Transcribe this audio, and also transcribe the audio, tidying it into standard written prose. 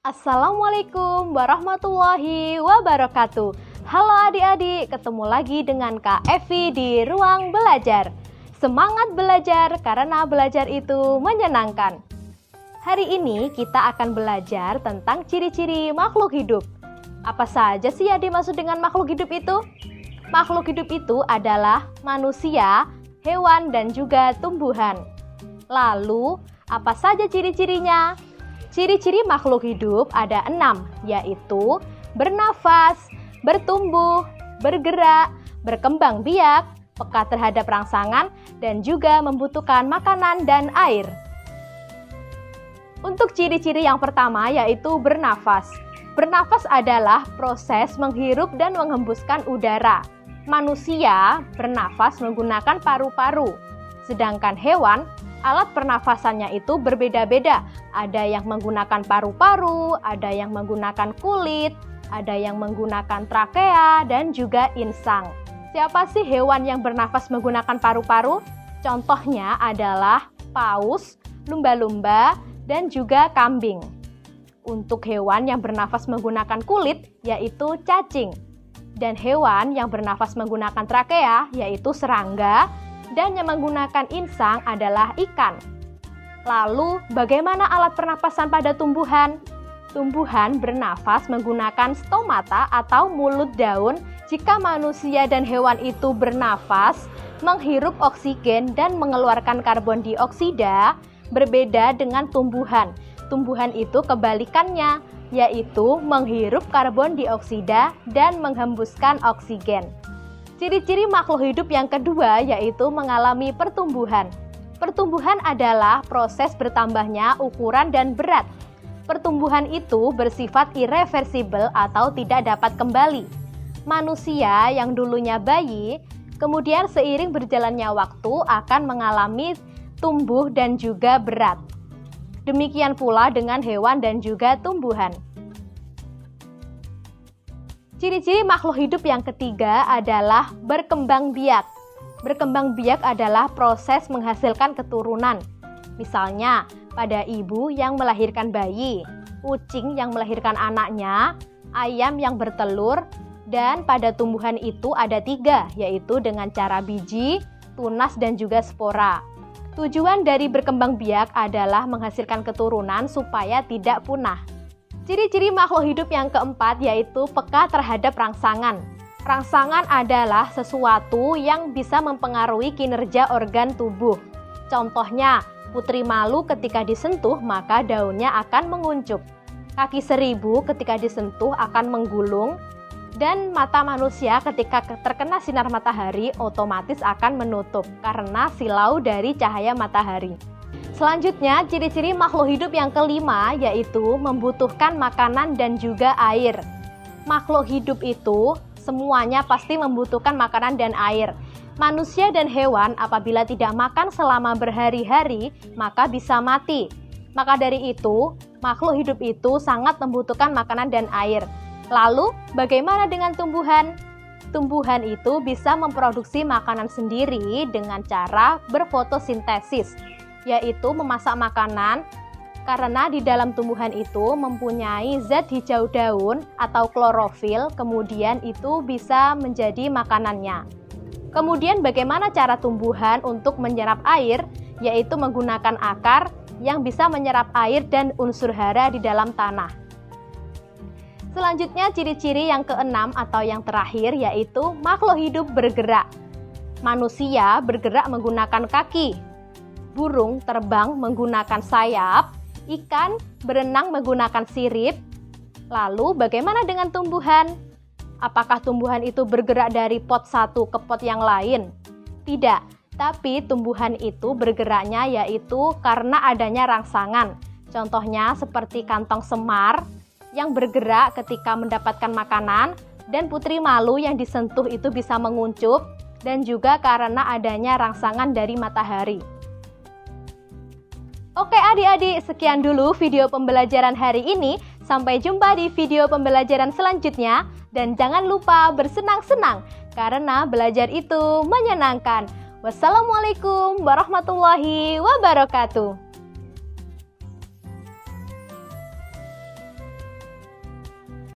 Assalamualaikum warahmatullahi wabarakatuh. Halo adik-adik, ketemu lagi dengan Kak Evi di Ruang Belajar. Semangat belajar karena belajar itu menyenangkan. Hari ini kita akan belajar tentang ciri-ciri makhluk hidup. Apa saja sih yang dimaksud dengan makhluk hidup itu? Makhluk hidup itu adalah manusia, hewan, dan juga tumbuhan. Lalu, apa saja ciri-cirinya? Ciri-ciri makhluk hidup ada 6, yaitu bernafas, bertumbuh, bergerak, berkembang biak, peka terhadap rangsangan, dan juga membutuhkan makanan dan air. Untuk ciri-ciri yang pertama yaitu bernafas. Bernafas adalah proses menghirup dan menghembuskan udara. Manusia bernafas menggunakan paru-paru, sedangkan hewan alat pernafasannya itu berbeda-beda. Ada yang menggunakan paru-paru, ada yang menggunakan kulit, ada yang menggunakan trakea, dan juga insang. Siapa sih hewan yang bernafas menggunakan paru-paru? Contohnya adalah paus, lumba-lumba, dan juga kambing. Untuk hewan yang bernafas menggunakan kulit, yaitu cacing. Dan hewan yang bernafas menggunakan trakea, yaitu serangga. Dan yang menggunakan insang adalah ikan. Lalu, bagaimana alat pernapasan pada tumbuhan? Tumbuhan bernafas menggunakan stomata atau mulut daun. Jika manusia dan hewan itu bernafas, menghirup oksigen dan mengeluarkan karbon dioksida, berbeda dengan tumbuhan. Tumbuhan itu kebalikannya, yaitu menghirup karbon dioksida dan menghembuskan oksigen. Ciri-ciri makhluk hidup yang kedua yaitu mengalami pertumbuhan. Pertumbuhan adalah proses bertambahnya ukuran dan berat. Pertumbuhan itu bersifat irreversibel atau tidak dapat kembali. Manusia yang dulunya bayi, kemudian seiring berjalannya waktu akan mengalami tumbuh dan juga berat. Demikian pula dengan hewan dan juga tumbuhan. Ciri-ciri makhluk hidup yang ketiga adalah berkembang biak. Berkembang biak adalah proses menghasilkan keturunan. Misalnya, pada ibu yang melahirkan bayi, kucing yang melahirkan anaknya, ayam yang bertelur, dan pada tumbuhan itu ada 3, yaitu dengan cara biji, tunas, dan juga spora. Tujuan dari berkembang biak adalah menghasilkan keturunan supaya tidak punah. Ciri-ciri makhluk hidup yang keempat yaitu peka terhadap rangsangan. Rangsangan adalah sesuatu yang bisa mempengaruhi kinerja organ tubuh. Contohnya, putri malu ketika disentuh maka daunnya akan menguncup. Kaki seribu ketika disentuh akan menggulung. Dan mata manusia ketika terkena sinar matahari otomatis akan menutup karena silau dari cahaya matahari. Selanjutnya, ciri-ciri makhluk hidup yang kelima yaitu membutuhkan makanan dan juga air. Makhluk hidup itu semuanya pasti membutuhkan makanan dan air. Manusia dan hewan apabila tidak makan selama berhari-hari, maka bisa mati. Maka dari itu, makhluk hidup itu sangat membutuhkan makanan dan air. Lalu, bagaimana dengan tumbuhan? Tumbuhan itu bisa memproduksi makanan sendiri dengan cara berfotosintesis, yaitu memasak makanan karena di dalam tumbuhan itu mempunyai zat hijau daun atau klorofil, kemudian itu bisa menjadi makanannya. Kemudian bagaimana cara tumbuhan untuk menyerap air, yaitu menggunakan akar yang bisa menyerap air dan unsur hara di dalam tanah. Selanjutnya ciri-ciri yang keenam atau yang terakhir yaitu makhluk hidup bergerak. Manusia bergerak menggunakan kaki. Burung terbang menggunakan sayap, ikan berenang menggunakan sirip. Lalu bagaimana dengan tumbuhan? Apakah tumbuhan itu bergerak dari pot satu ke pot yang lain? Tidak, tapi tumbuhan itu bergeraknya yaitu karena adanya rangsangan. Contohnya seperti kantong semar yang bergerak ketika mendapatkan makanan dan putri malu yang disentuh itu bisa menguncup dan juga karena adanya rangsangan dari matahari. Oke adik-adik, sekian dulu video pembelajaran hari ini. Sampai jumpa di video pembelajaran selanjutnya. Dan jangan lupa bersenang-senang, karena belajar itu menyenangkan. Wassalamualaikum warahmatullahi wabarakatuh.